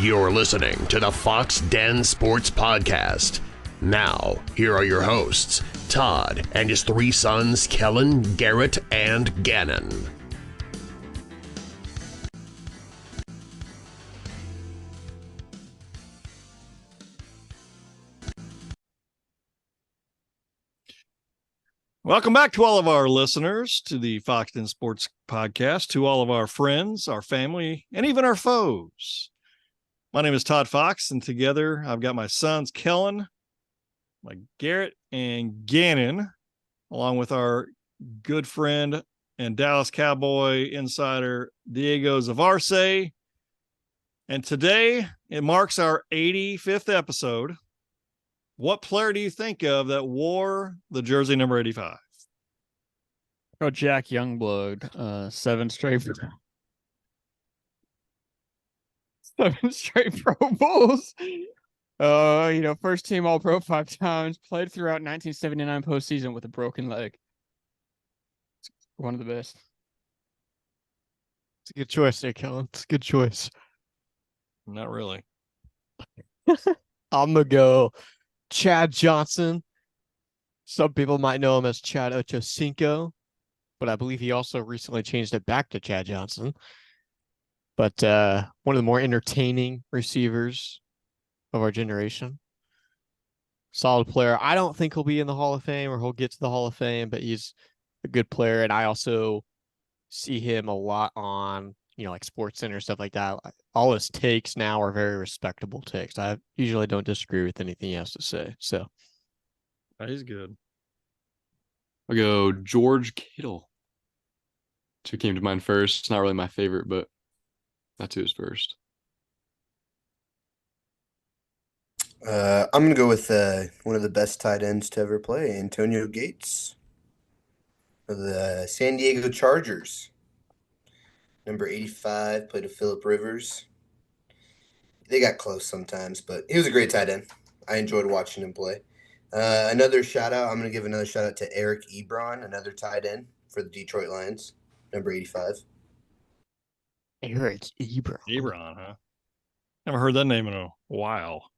You're listening to the Fox Den Sports Podcast. Now, here are your hosts, Todd and his three sons, Kellen, Garrett, and Gannon. Welcome back to all of our listeners to the Fox Den Sports Podcast, to all of our friends, our family, and even our foes. My name is Todd Foxx, and together I've got my sons, Kellen, my Garrett, and Gannon, along with our good friend and Dallas Cowboy insider, Diego Zavarce. And today, it marks our 85th episode. What player do you think of that wore the jersey number 85? Oh, Jack Youngblood, seven straight Pro Bowls. First team All-Pro 5 times, played throughout 1979 postseason with a broken leg. It's one of the best. It's a good choice there, Kellen. It's a good choice. Not really. I'm going to go Chad Johnson. Some people might know him as Chad Ochocinco, but I believe he also recently changed it back to Chad Johnson. But one of the more entertaining receivers of our generation. Solid player. I don't think he'll be in the Hall of Fame or he'll get to the Hall of Fame, but he's a good player. And I also see him a lot on, like Sports Center, stuff like that. All his takes now are very respectable takes. I usually don't disagree with anything he has to say. So He's good. I'll go George Kittle. Two came to mind first. It's not really my favorite, but that's who was first. I'm going to go with one of the best tight ends to ever play, Antonio Gates of the San Diego Chargers. Number 85, played with Phillip Rivers. They got close sometimes, but he was a great tight end. I enjoyed watching him play. Another shout-out, I'm going to give another shout-out to Eric Ebron, another tight end for the Detroit Lions, number 85. Eric Ebron. Ebron, huh? Never heard that name in a while.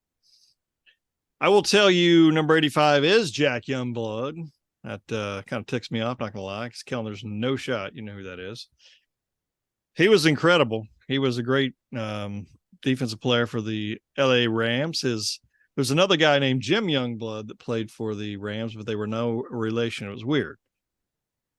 I will tell you, number 85 is Jack Youngblood. That kind of ticks me off, not going to lie, because Kellen, there's no shot you know who that is. He was incredible. He was a great defensive player for the LA Rams. There's another guy named Jim Youngblood that played for the Rams, but they were no relation. It was weird.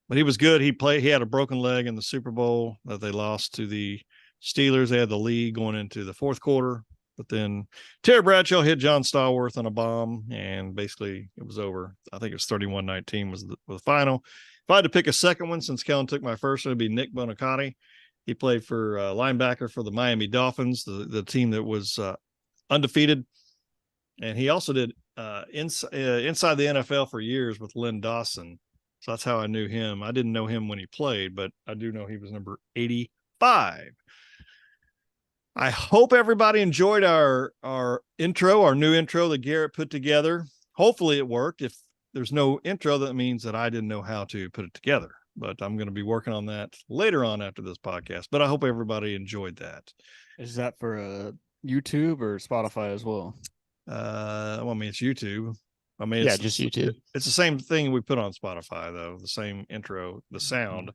But he was good. He had a broken leg in the Super Bowl that they lost to the Steelers. They had the lead going into the fourth quarter. But then Terry Bradshaw hit John Stallworth on a bomb, and basically it was over. I think it was 31-19 was the final. If I had to pick a second one, since Kellen took my first one, it would be Nick Bonacati. He played for linebacker for the Miami Dolphins, the team that was undefeated. And he also did inside the NFL for years with Lynn Dawson. So that's how I knew him. I didn't know him when he played, but I do know he was number 85. I hope everybody enjoyed our intro, our new intro that Garrett put together. Hopefully it worked. If there's no intro, that means that I didn't know how to put it together. But I'm going to be working on that later on after this podcast. But I hope everybody enjoyed that. Is that for YouTube or Spotify as well? It's YouTube. Yeah, just YouTube. It's the same thing we put on Spotify, though. The same intro, the sound.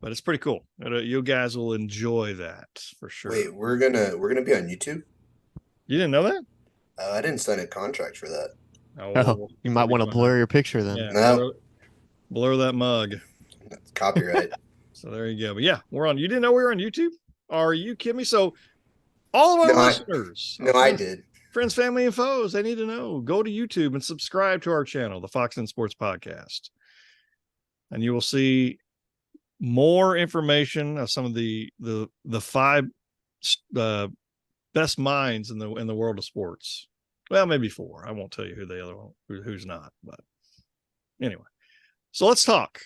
But it's pretty cool. You guys will enjoy that for sure. Wait, we're gonna be on YouTube? You didn't know that? I didn't sign a contract for that. Oh, you might want to blur your picture then. Yeah, No. blur that mug. That's copyright. So there you go. But yeah, we're on. You didn't know we were on YouTube? Are you kidding me? So all of our listeners, I did. Friends, family, and foes, they need to know. Go to YouTube and subscribe to our channel, the Fox Den Sports Podcast. And you will see more information of some of the five best minds in the world of sports. Well, maybe four. I won't tell you who the other one, who's not. But anyway, so let's talk.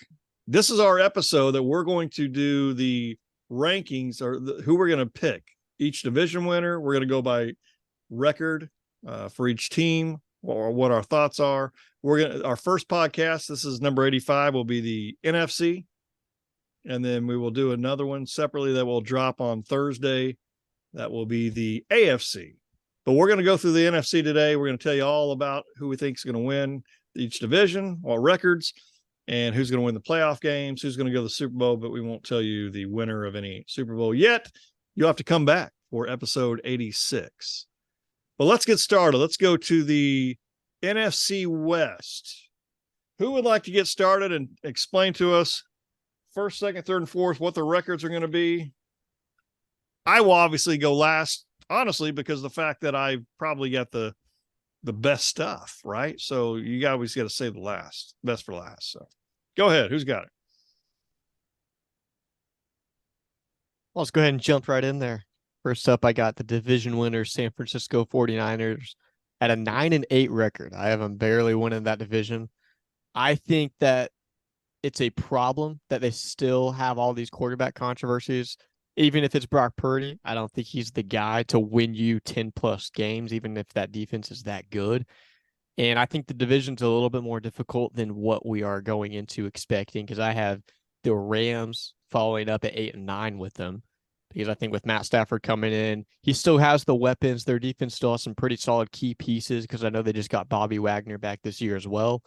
This is our episode that we're going to do the rankings or who we're going to pick. Each division winner, we're going to go by record for each team or what our thoughts are. Our first podcast, this is number 85, will be the NFC. And then we will do another one separately that will drop on Thursday That will be the AFC. But we're going to go through the NFC today. We're going to tell you all about who we think is going to win each division, what records, and who's going to win the playoff games, who's going to go to the Super Bowl, but we won't tell you the winner of any Super Bowl yet. You'll have to come back for episode 86. But let's get started. Let's go to the NFC West. Who would like to get started and explain to us first, second, third, and fourth what the records are going to be? I will obviously go last, honestly, because the fact that I probably got the best stuff, right? So you always got to say the best for last. So go ahead. Who's got it? Well, let's go ahead and jump right in there. First up, I got the division winner, San Francisco 49ers, at a 9-8 record. I have them barely winning that division. I think that it's a problem that they still have all these quarterback controversies. Even if it's Brock Purdy, I don't think he's the guy to win you 10-plus games, even if that defense is that good. And I think the division's a little bit more difficult than what we are going into expecting, because I have the Rams following up at 8-9 with them. Because I think with Matt Stafford coming in, he still has the weapons. Their defense still has some pretty solid key pieces, because I know they just got Bobby Wagner back this year as well.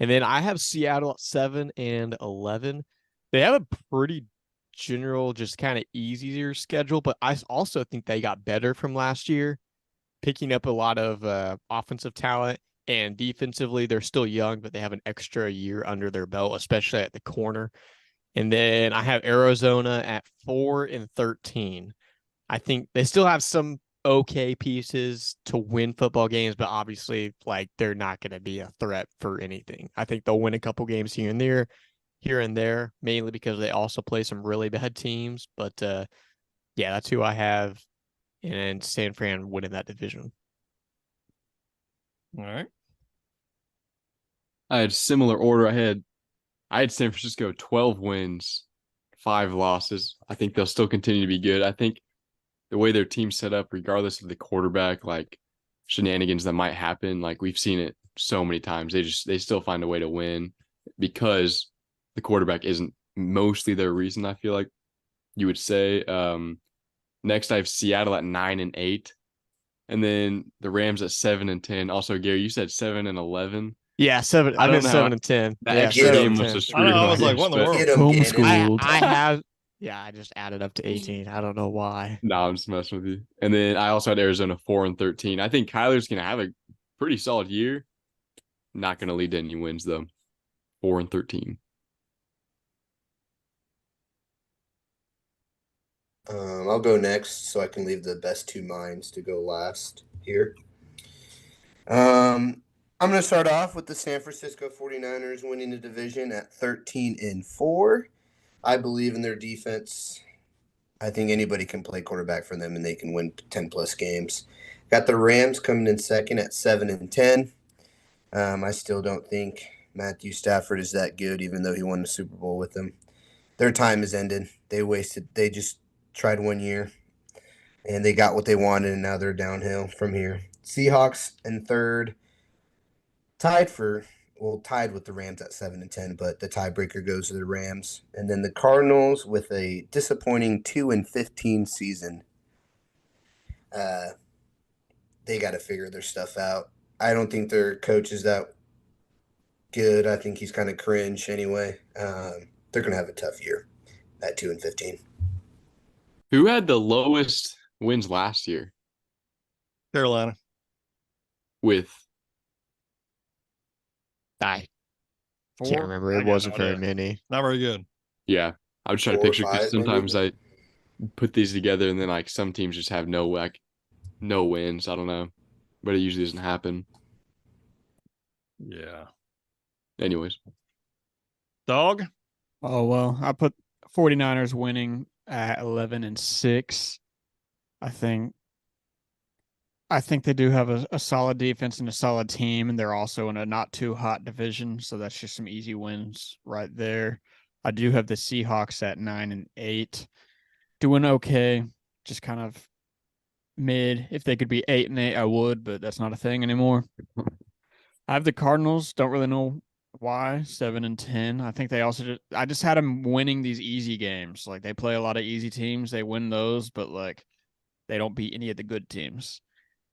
And then I have Seattle at 7-11. They have a pretty general, just kind of easier schedule, but I also think they got better from last year, picking up a lot of offensive talent, and defensively, they're still young, but they have an extra year under their belt, especially at the corner. And then I have Arizona at 4-13. I think they still have some okay pieces to win football games, but obviously, like, they're not going to be a threat for anything. I think they'll win a couple games here and there, mainly because they also play some really bad teams. But yeah, that's who I have, and San Fran winning that division. All right. I had similar order. I had San Francisco 12 wins, 5 losses. I think they'll still continue to be good. I think the way their team's set up, regardless of the quarterback, like, shenanigans that might happen, like, we've seen it so many times. They still find a way to win because the quarterback isn't mostly their reason, I feel like you would say. Next, I have Seattle at 9-8, and then the Rams at 7-10. Also, Gary, you said 7-11. Yeah, 7. I meant 7-10. That Yeah, extra game must 7-10. have screwed I was my like, what in the but- world? Get 'em, Gannon. Homeschooled. I have. Yeah, I just added up to 18. I don't know why. No, I'm just messing with you. And then I also had Arizona 4-13. I think Kyler's gonna have a pretty solid year. Not gonna lead to any wins though. 4-13. I'll go next so I can leave the best two minds to go last here. I'm going to start off with the San Francisco 49ers winning the division at 13-4. I believe in their defense. I think anybody can play quarterback for them and they can win 10-plus games. Got the Rams coming in second at 7-10. I still don't think Matthew Stafford is that good, even though he won the Super Bowl with them. Their time is ended. They just tried 1 year, and they got what they wanted, and now they're downhill from here. Seahawks in third, tied with the Rams at 7-10, but the tiebreaker goes to the Rams. And then the Cardinals with a disappointing 2-15 season. They got to figure their stuff out. I don't think their coach is that good. I think he's kind of cringe anyway. They're going to have a tough year at 2-15. Who had the lowest wins last year Carolina. with I Four? can't remember. I It got wasn't no very idea. many. Not very good. Yeah, I would try to 4 or picture because 5 maybe? sometimes I put these together and then like some teams just have no wins. I don't know, but it usually doesn't happen. Yeah. Anyways, Dog? Oh, well, I put 49ers winning at 11-6. I think they do have a solid defense and a solid team, and they're also in a not too hot division, so that's just some easy wins right there. I do have the Seahawks at 9-8, doing okay, just kind of mid. If they could be 8-8, I would, but that's not a thing anymore. I have the Cardinals. Don't really know why 7-10. I think they also I just had them winning these easy games. Like, they play a lot of easy teams, they win those, but like they don't beat any of the good teams.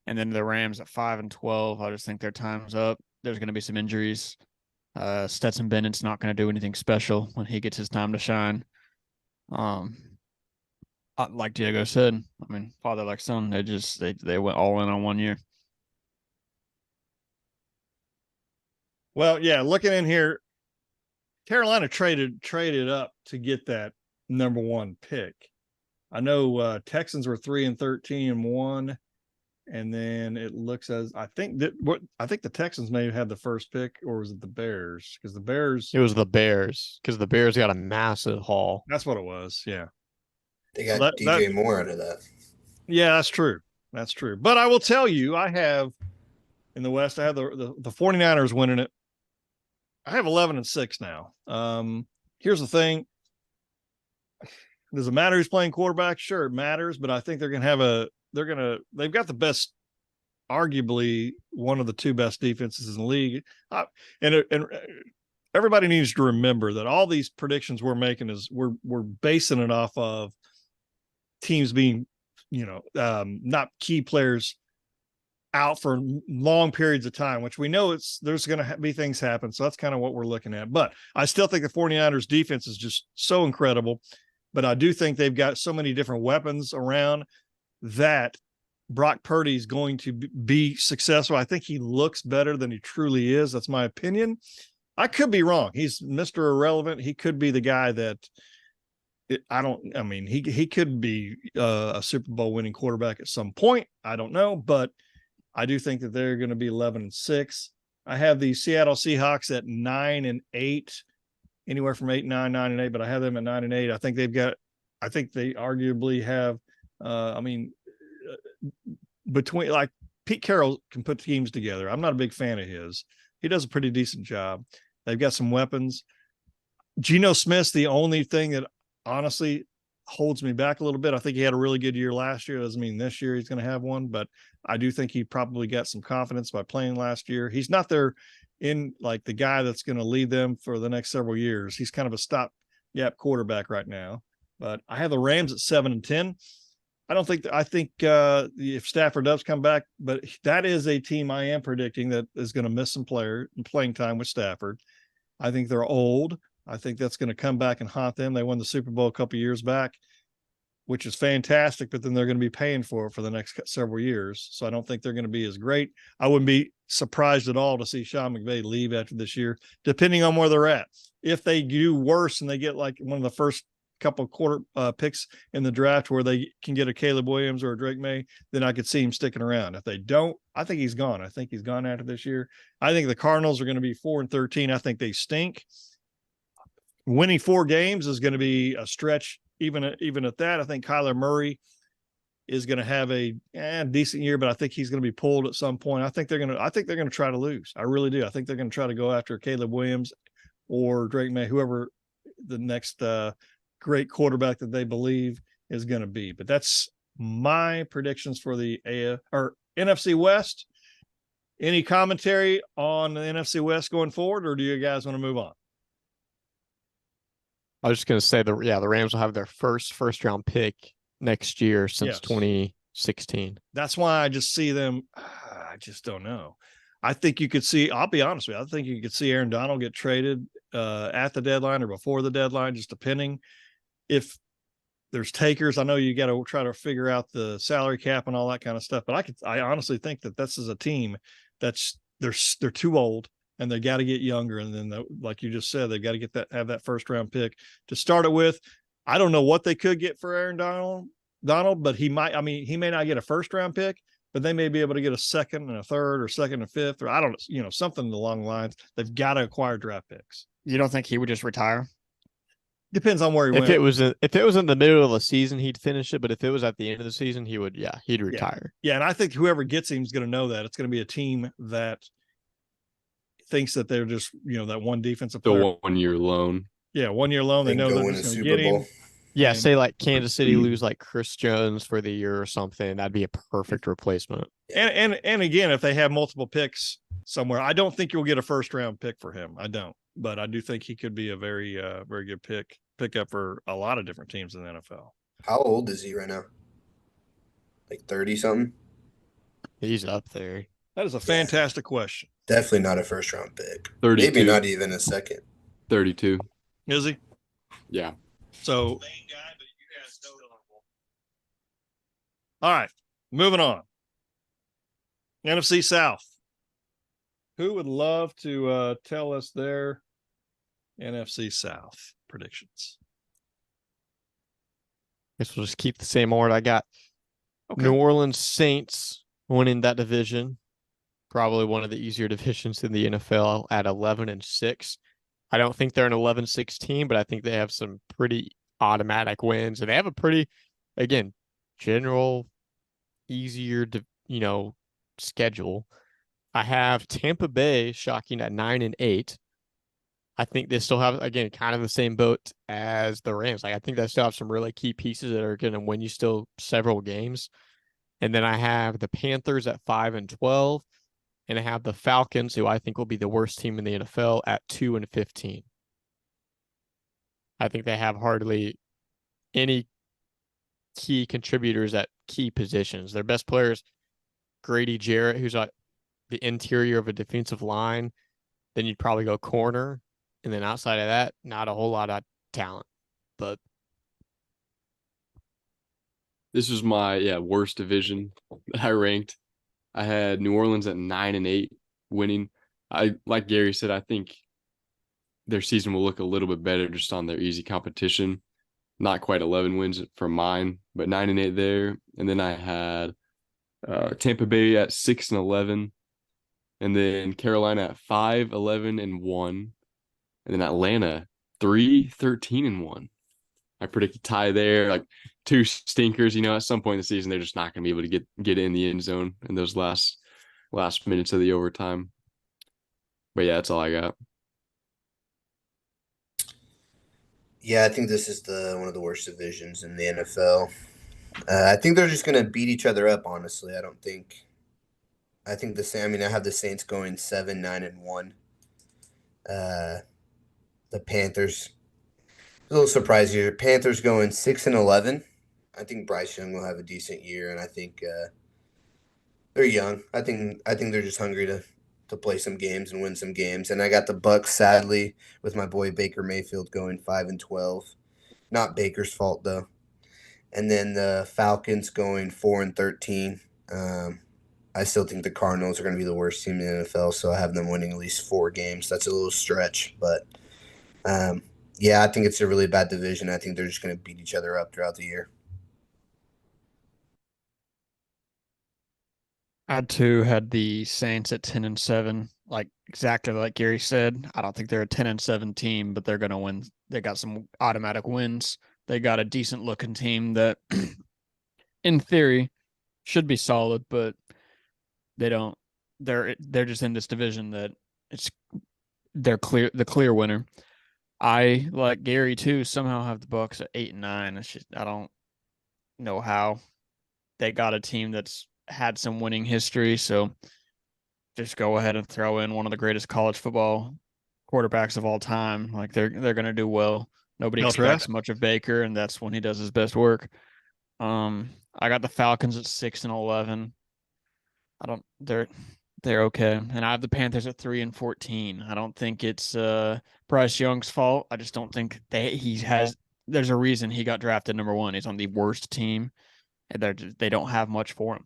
And then the Rams at 5-12, I just think their time's up. There's going to be some injuries. Stetson Bennett's not going to do anything special when he gets his time to shine. Like Diego said, I mean, father like son, they went all in on 1 year. Well, yeah, looking in here, Carolina traded up to get that number 1 pick. I know Texans were 3-13-1, and then it looks as I think the Texans may have had the first pick, or was it the Bears? Because the Bears, It was the Bears, because the Bears got a massive haul. that's what it was. Yeah, They got So DJ Moore out of that. yeah, that's true. That's true. But I will tell you, I have in the West, I have the 49ers winning it. I have 11-6 now. Here's the thing. Does it matter who's playing quarterback? Sure, it matters, but I think they've got the best, arguably one of the 2 best defenses in the league. And everybody needs to remember that all these predictions we're making is we're basing it off of teams being, not key players out for long periods of time, which we know there's going to be things happen. So that's kind of what we're looking at. But I still think the 49ers defense is just so incredible. But I do think they've got so many different weapons around that Brock Purdy is going to be successful. I think he looks better than he truly is. That's my opinion. I could be wrong. He's Mr. Irrelevant. He could be the guy that he could be a Super Bowl winning quarterback at some point. I don't know, but I do think that they're going to be 11-6. I have the Seattle Seahawks at 9-8, anywhere from 8-9, 9-8, but I have them at 9-8. I think they arguably have, between, like, Pete Carroll can put teams together. I'm not a big fan of his. He does a pretty decent job. They've got some weapons. Geno Smith's the only thing that honestly holds me back a little bit. I think he had a really good year last year. Doesn't mean this year he's going to have one, but I do think he probably got some confidence by playing last year. He's not there in like the guy that's going to lead them for the next several years. He's kind of a stopgap quarterback right now, but I have the Rams at 7-10. I think if Stafford does come back, but that is a team I am predicting that is going to miss some playing time with Stafford. I think they're old. I think that's going to come back and haunt them. They won the Super Bowl a couple of years back, which is fantastic, but then they're going to be paying for it for the next several years. So I don't think they're going to be as great. I wouldn't be surprised at all to see Sean McVay leave after this year, depending on where they're at. If they do worse and they get like one of the first couple quarter picks in the draft where they can get a Caleb Williams or a Drake May, then I could see him sticking around. If they don't, I think he's gone. I think he's gone after this year. I think the Cardinals are going to be 4-13. I think they stink. Winning 4 games is going to be a stretch. Even at that, I think Kyler Murray is going to have a decent year, but I think he's going to be pulled at some point. I think they're going to try to lose. I really do. I think they're going to try to go after Caleb Williams or Drake May, whoever the next great quarterback that they believe is going to be. But that's my predictions for the NFC West. Any commentary on the NFC West going forward, or do you guys want to move on? I was just going to say the Rams will have their first round pick next year since 2016. That's why I just see them. I just don't know. I think you could see, I'll be honest with you, I think you could see Aaron Donald get traded at the deadline or before the deadline, just depending if there's takers. I know you got to try to figure out the salary cap and all that kind of stuff, but I honestly think that this is a team that's they're too old and they got to get younger. And then like you just said, they've got to have that first round pick to start it with. I don't know what they could get for Aaron Donald, but he may not get a first round pick, but they may be able to get a second and a third or second and fifth, or I don't know, something along the lines. They've got to acquire draft picks. You don't think he would just retire? Depends on where he went. If it was in the middle of the season, he'd finish it. But if it was at the end of the season, he'd retire. Yeah, and I think whoever gets him is going to know that. It's going to be a team that thinks that they're just, that one defensive player. The 1 year loan. Yeah, 1 year loan. They know they're just going to get him. Yeah, say like Kansas City lose like Chris Jones for the year or something. That'd be a perfect replacement. And again, if they have multiple picks somewhere, I don't think you'll get a first round pick for him. I don't, but I do think he could be a very, very good pickup for a lot of different teams in the NFL. How old is he right now? Like 30 something? He's up there. That is a fantastic question. Definitely not a first round pick. 32. Maybe not even a second. 32. Is he? Yeah. So, all right, moving on. NFC South. Who would love to tell us their NFC South predictions? Guess we'll just keep the same order. I got New Orleans Saints winning that division. Probably one of the easier divisions in the NFL at 11-6. I don't think they're an 11-6 team, but I think they have some pretty automatic wins, and they have a pretty, again, general, easier, schedule. I have Tampa Bay shocking at 9-8. I think they still have, again, kind of the same boat as the Rams. Like, I think they still have some really key pieces that are going to win you still several games. And then I have the Panthers at 5-12, and I have the Falcons, who I think will be the worst team in the NFL, at 2-15. I think they have hardly any key contributors at key positions. Their best players, Grady Jarrett, who's at the interior of a defensive line. Then you'd probably go corner. And then outside of that, not a whole lot of talent. But This was my worst division that I ranked. I had New Orleans at 9-8 winning. Like Gary said, I think their season will look a little bit better just on their easy competition. Not quite 11 wins for mine, but 9-8 there. And then I had Tampa Bay at 6-11, and then Carolina at 5-11-1, and then Atlanta 3-13-1. I predict a tie there, like two stinkers. At some point in the season, they're just not going to be able to get in the end zone in those last minutes of the overtime. But yeah, that's all I got. Yeah, I think this is one of the worst divisions in the NFL. I think they're just going to beat each other up, honestly. I think the same. I mean, I have the Saints going 7-9-1. The Panthers, a little surprised here. Panthers going 6-11. I think Bryce Young will have a decent year, and I think they're young. I think they're just hungry to play some games and win some games. And I got the Bucs, sadly, with my boy Baker Mayfield going 5-12. Not Baker's fault though. And then the Falcons going 4-13. I still think the Cardinals are going to be the worst team in the NFL, so I have them winning at least 4 games. That's a little stretch, but yeah, I think it's a really bad division. I think they're just going to beat each other up throughout the year. I too had the Saints at 10-7, like exactly like Gary said. I don't think they're a 10-7 team, but they're going to win. They got some automatic wins. They got a decent looking team that, in theory, should be solid, but they don't. They're just in this division that they're the clear winner. I, like Gary too, somehow have the Bucs at 8-9. It's just, I don't know how. They got a team that's had some winning history, so just go ahead and throw in one of the greatest college football quarterbacks of all time. Like they're going to do well. Nobody expects much of Baker, and that's when he does his best work. I got the Falcons at 6-11. They're okay. And I have the Panthers at 3-14. I don't think it's Bryce Young's fault. I just don't think there's a reason he got drafted number 1. He's on the worst team, and they don't have much for him.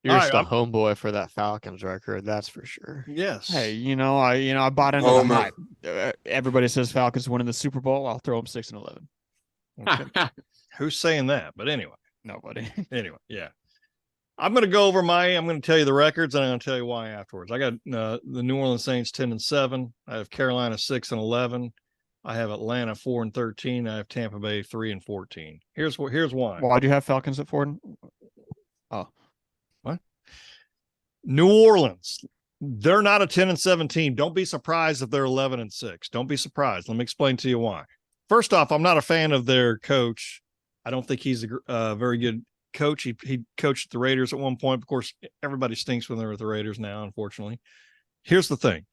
You're just a homeboy for that Falcons record, that's for sure. Yes. Hey, I bought into the hype. Everybody says Falcons winning the Super Bowl. I'll throw them 6-11. Okay. Who's saying that? But anyway, nobody. Anyway, yeah. I'm going to go over I'm going to tell you the records, and I'm going to tell you why afterwards. I got the New Orleans Saints 10-7. I have Carolina 6-11. I have Atlanta 4-13. I have Tampa Bay 3-14. Here's why. Why do you have Falcons at 4? Oh, what? New Orleans. They're not a 10-7 team. Don't be surprised if they're 11-6. Don't be surprised. Let me explain to you why. First off, I'm not a fan of their coach. I don't think he's a very good coach. He coached the Raiders at one point. Of course, everybody stinks when they're with the Raiders now, unfortunately. Here's the thing.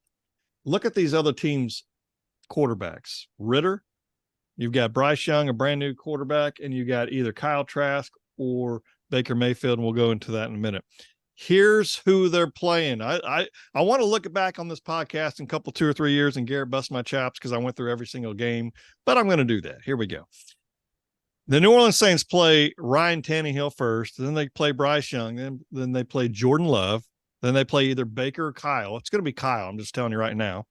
Look at these other teams' quarterbacks. Ritter, You've got Bryce Young, a brand new quarterback, and you got either Kyle Trask or Baker Mayfield, and we'll go into that in a minute. Here's who they're playing. I want to look back on this podcast in a couple, 2 or 3 years, and Garrett bust my chops because I went through every single game, but I'm going to do that. Here we go. The New Orleans Saints play Ryan Tannehill first, then they play Bryce Young, then they play Jordan Love, then they play either Baker or Kyle. It's going to be Kyle. I'm just telling you right now.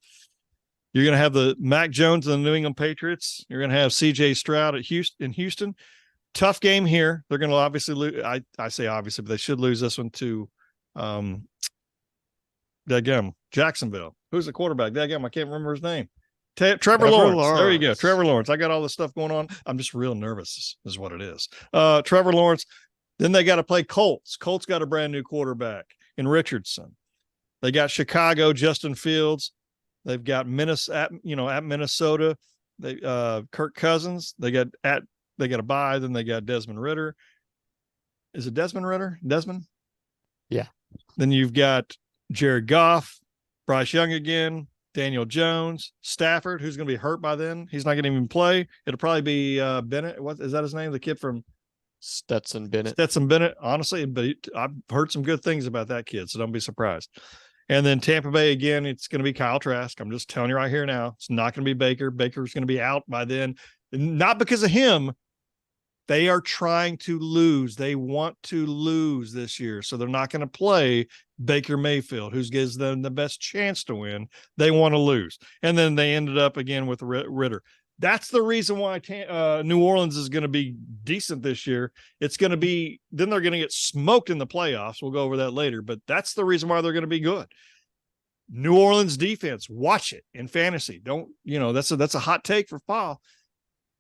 You're going to have the Mac Jones and the New England Patriots. You're going to have C.J. Stroud in Houston. Tough game here. They're going to obviously lose. I say obviously, but they should lose this one to Jacksonville. Who's the quarterback? I can't remember his name. Trevor Lawrence. There you go. Trevor Lawrence. I got all this stuff going on. I'm just real nervous is what it is. Trevor Lawrence. Then they got to play Colts. Colts got a brand new quarterback in Richardson. They got Chicago, Justin Fields. They've got at Minnesota. They Kirk Cousins. They got a bye. Then they got Desmond Ridder. Is it Desmond Ridder? Desmond? Yeah. Then you've got Jared Goff, Bryce Young again, Daniel Jones, Stafford, who's going to be hurt by then. He's not going to even play. It'll probably be Bennett. What is that his name? The kid from Stetson Bennett. Stetson Bennett. Honestly, but I've heard some good things about that kid, so don't be surprised. And then Tampa Bay again, it's going to be Kyle Trask. I'm just telling you right here now. It's not going to be Baker. Baker's going to be out by then. Not because of him. They are trying to lose. They want to lose this year. So they're not going to play Baker Mayfield, who gives them the best chance to win. They want to lose. And then they ended up again with Ridder. That's the reason why New Orleans is going to be decent this year. It's going to be, then they're going to get smoked in the playoffs. We'll go over that later, but that's the reason why they're going to be good. New Orleans defense, watch it in fantasy. Don't, that's a hot take for Paul.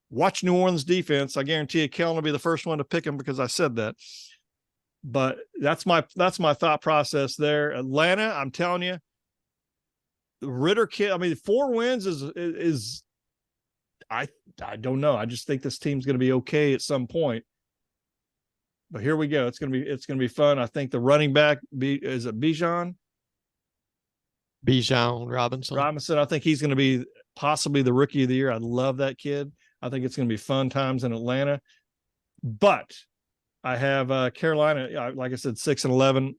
Watch New Orleans defense. I guarantee you Kellen will be the first one to pick him because I said that. But that's my thought process there. Atlanta, I'm telling you, the Ridder kid, 4 wins is I don't know. I just think this team's going to be okay at some point. But here we go. It's going to be fun. I think the running back is it Bijan Robinson. I think he's going to be possibly the rookie of the year. I love that kid. I think it's going to be fun times in Atlanta. But I have Carolina, like I said, 6-11.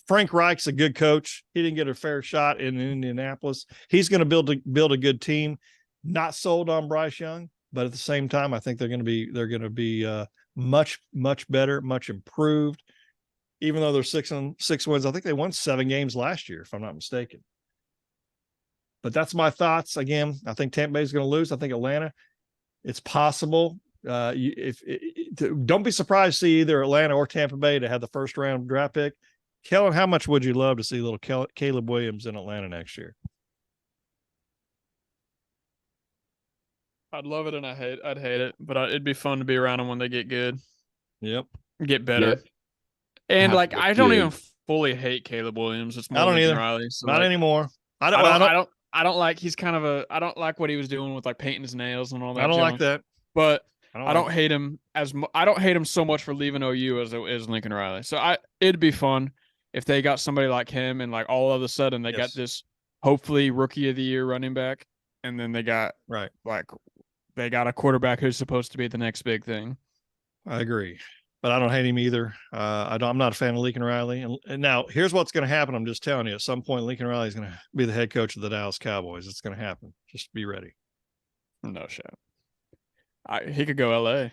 Frank Reich's a good coach. He didn't get a fair shot in Indianapolis. He's going to build a good team. Not sold on Bryce Young, but at the same time, I think they're going to be much, much better, much improved. Even though they're 6 wins, I think they won 7 games last year, if I'm not mistaken. But that's my thoughts. Again, I think Tampa Bay is going to lose. I think Atlanta, it's possible. Don't be surprised to see either Atlanta or Tampa Bay to have the first round draft pick. Kellen, how much would you love to see little Caleb Williams in Atlanta next year? I'd love it and I'd hate it, but it'd be fun to be around them when they get good. Yep. Get better. Yep. And I don't even fully hate Caleb Williams. It's more Lincoln Riley. So not anymore. I don't like he's kind of I don't like what he was doing with painting his nails and all that. I don't like that. But I don't hate him I don't hate him so much for leaving OU as Lincoln Riley. So it'd be fun if they got somebody like him and all of a sudden they got this hopefully rookie of the year running back, and then they got they got a quarterback who's supposed to be the next big thing. I agree, but I don't hate him either. I'm not a fan of Lincoln Riley. And now here's what's going to happen. I'm just telling you, at some point, Lincoln Riley is going to be the head coach of the Dallas Cowboys. It's going to happen. Just be ready. No shit. He could go LA.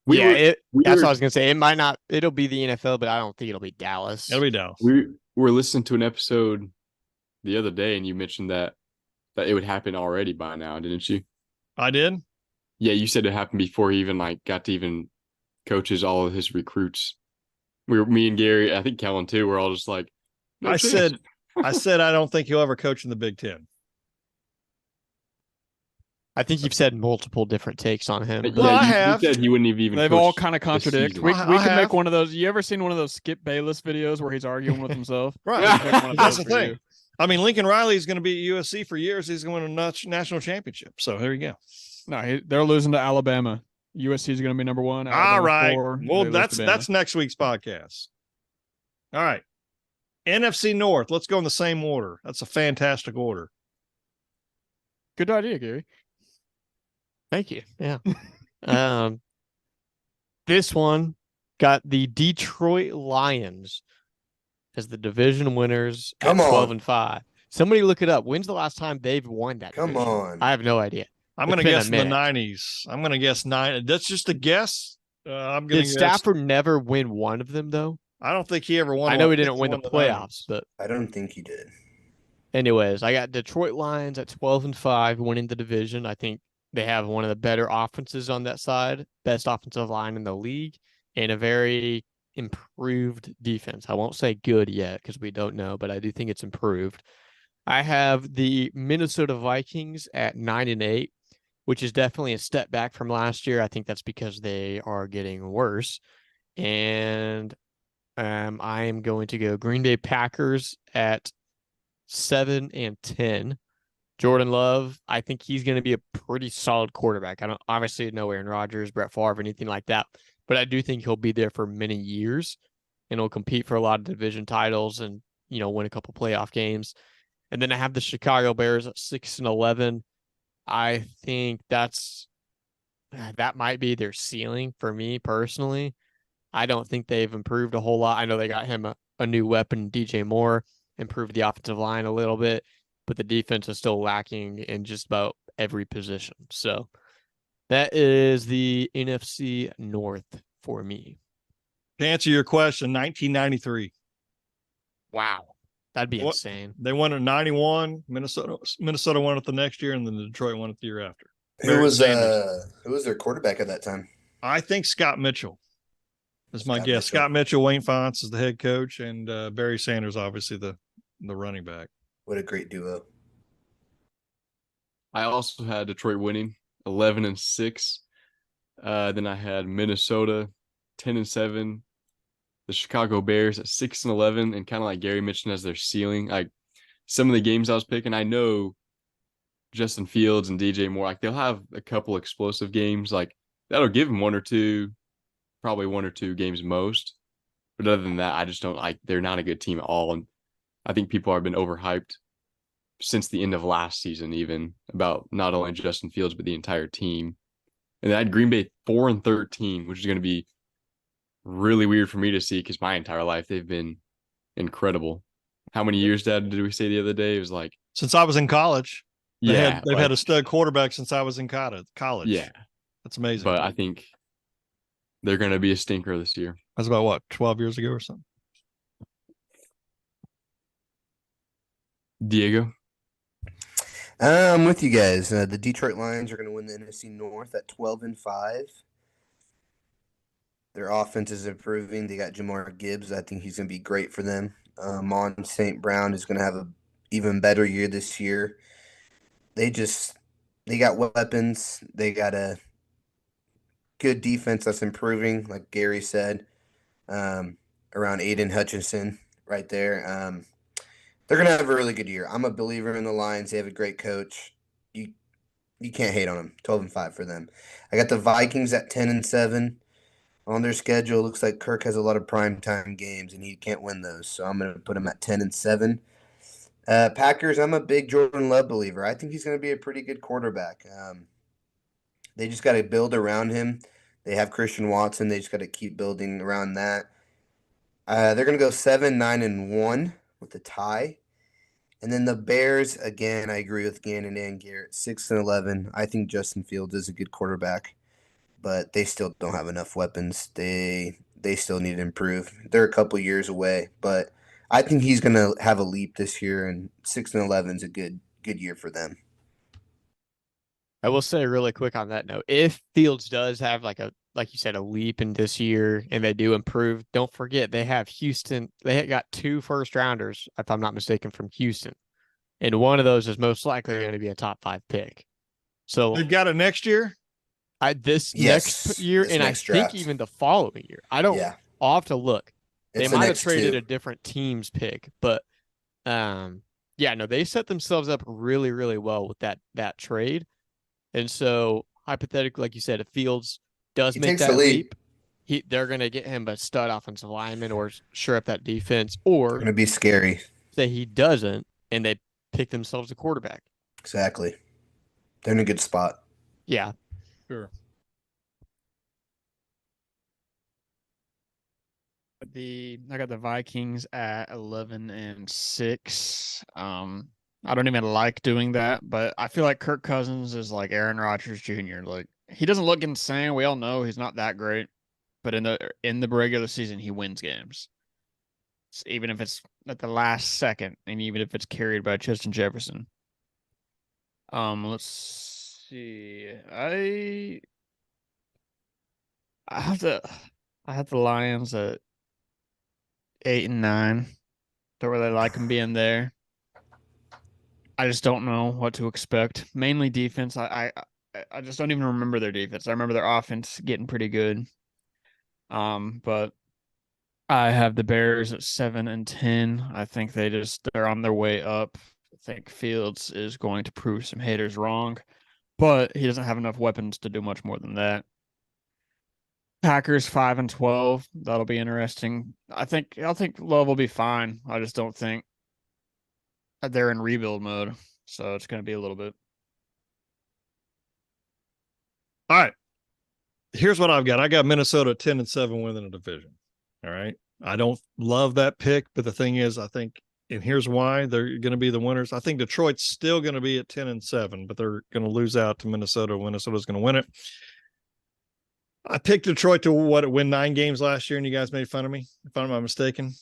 That's what I was going to say. It might not. It'll be the NFL, but I don't think it'll be Dallas. It'll be Dallas. We were listening to an episode the other day, and you mentioned that it would happen already by now, didn't you? I did. Yeah, you said it happened before he even got to even coaches all of his recruits. Me and Gary, I think Kellen too. We're all just like, no I chance. said I don't think he'll ever coach in the Big Ten. I think you've said multiple different takes on him. Well, I have. You said he wouldn't have even. They've all kind of contradict. We could make one of those. You ever seen one of those Skip Bayless videos where he's arguing with himself? Right. That's the thing. Lincoln Riley is going to be at USC for years. He's going to win a national championship. So there you go. No, they're losing to Alabama. USC is going to be number 1. Alabama all right. 4, well, that's next week's podcast. All right. NFC North. Let's go in the same order. That's a fantastic order. Good idea, Gary. Thank you. Yeah. This one got the Detroit Lions as the division winners at Come on. 12-5. Somebody look it up. When's the last time they've won that Come division? on. I have no idea. I'm It's going to been a guess in the minute. 90s. I'm going to guess 9. That's just a guess. I'm going Did to guess. Stafford never win one of them, though? I don't think he ever won. I know one. he I think didn't win the won playoffs, 90s. but I don't think he did. anyways, I got Detroit Lions at 12-5 winning the division. I think they have one of the better offenses on that side, best offensive line in the league, and a very improved defense. I won't say good yet because we don't know, but I do think it's improved. I have the Minnesota Vikings at 9-8, which is definitely a step back from last year. I think that's because they are getting worse. And I am going to go Green Bay Packers at 7-10. Jordan Love, I think he's going to be a pretty solid quarterback. I don't obviously know Aaron Rodgers, Brett Favre, anything like that, but I do think he'll be there for many years and he'll compete for a lot of division titles and, win a couple playoff games. And then I have the Chicago Bears at 6-11. I think that might be their ceiling for me personally. I don't think they've improved a whole lot. I know they got him a new weapon, DJ Moore, improved the offensive line a little bit, but the defense is still lacking in just about every position. So that is the NFC North for me. To answer your question, 1993. Wow. That'd be insane. They won at 91. Minnesota won it the next year, and then Detroit won it the year after. Who was their quarterback at that time? I think Scott Mitchell is my guess. Mitchell. Scott Mitchell, Wayne Fonts is the head coach, and Barry Sanders, obviously, the running back. What a great duo. I also had Detroit winning 11-6. Then I had Minnesota 10-7. The Chicago Bears at 6-11, and kind of like Gary mentioned as their ceiling. Like some of the games I was picking, I know Justin Fields and DJ Moore, like they'll have a couple explosive games. Like that'll give them probably one or two games most. But other than that, I just don't like. They're not a good team at all, and I think people have been overhyped since the end of last season, even about not only Justin Fields but the entire team. And I had Green Bay 4-13, which is going to be really weird for me to see because my entire life they've been incredible. How many years, Dad, did we say the other day? It was like since I was in college. They've like, had a stud quarterback since I was in college. Yeah, that's amazing. But I think they're going to be a stinker this year. That's about what, 12 years ago or something. Diego, I'm with you guys. The Detroit Lions are going to win the NFC North at 12-5. Their offense is improving. They got Jamar Gibbs. I think he's going to be great for them. Mon St. Brown is going to have an even better year this year. They got weapons. They got a good defense that's improving, like Gary said, around Aiden Hutchinson right there. They're going to have a really good year. I'm a believer in the Lions. They have a great coach. You can't hate on them. 12-5 for them. I got the Vikings at 10-7. On their schedule, looks like Kirk has a lot of primetime games, and he can't win those. So I'm going to put him at 10-7. Packers, I'm a big Jordan Love believer. I think he's going to be a pretty good quarterback. They just got to build around him. They have Christian Watson. They just got to keep building around that. They're going to go 7-9-1 with a tie. And then the Bears, again, I agree with Gannon and Garrett, 6-11. I think Justin Fields is a good quarterback, but they still don't have enough weapons. They still need to improve. They're a couple years away, but I think he's going to have a leap this year, and 6-11 is a good year for them. I will say really quick on that note, if Fields does have like you said, a leap in this year and they do improve, don't forget they have Houston. They got 2 first-rounders, if I'm not mistaken, from Houston. And one of those is most likely going to be a top 5 pick. So they've got it next year? Next year, and I think even the following year. I'll have to look. They might have traded a different team's pick, but they set themselves up really, really well with that trade. And so hypothetically, like you said, if Fields does make that leap, they're going to get him a stud offensive lineman or shore up that defense, or going to be scary. Say he doesn't, and they pick themselves a quarterback. Exactly. They're in a good spot. Yeah. Sure. I got the Vikings at 11-6. I don't even like doing that, but I feel like Kirk Cousins is like Aaron Rodgers Jr. Like he doesn't look insane. We all know he's not that great, but in the regular season he wins games. Even if it's at the last second, and even if it's carried by Justin Jefferson. Let's see. I have the Lions at 8 and 9. Don't really like them being there. I just don't know what to expect. Mainly defense. I just don't even remember their defense. I remember their offense getting pretty good. But I have the Bears at 7 and 10. I think they're on their way up. I think Fields is going to prove some haters wrong, but he doesn't have enough weapons to do much more than that. Packers 5 and 12. That'll be interesting. I think Love will be fine. I just don't think they're in rebuild mode, so it's going to be a little bit. All right. Here's what I've got. I got Minnesota 10 and 7 winning a division. All right. I don't love that pick, but the thing is, I think, and here's why they're going to be the winners. I think Detroit's still going to be at 10 and 7, but they're going to lose out to Minnesota. Minnesota's going to win it. I picked Detroit to win 9 games last year, and you guys made fun of me, if I'm not mistaken.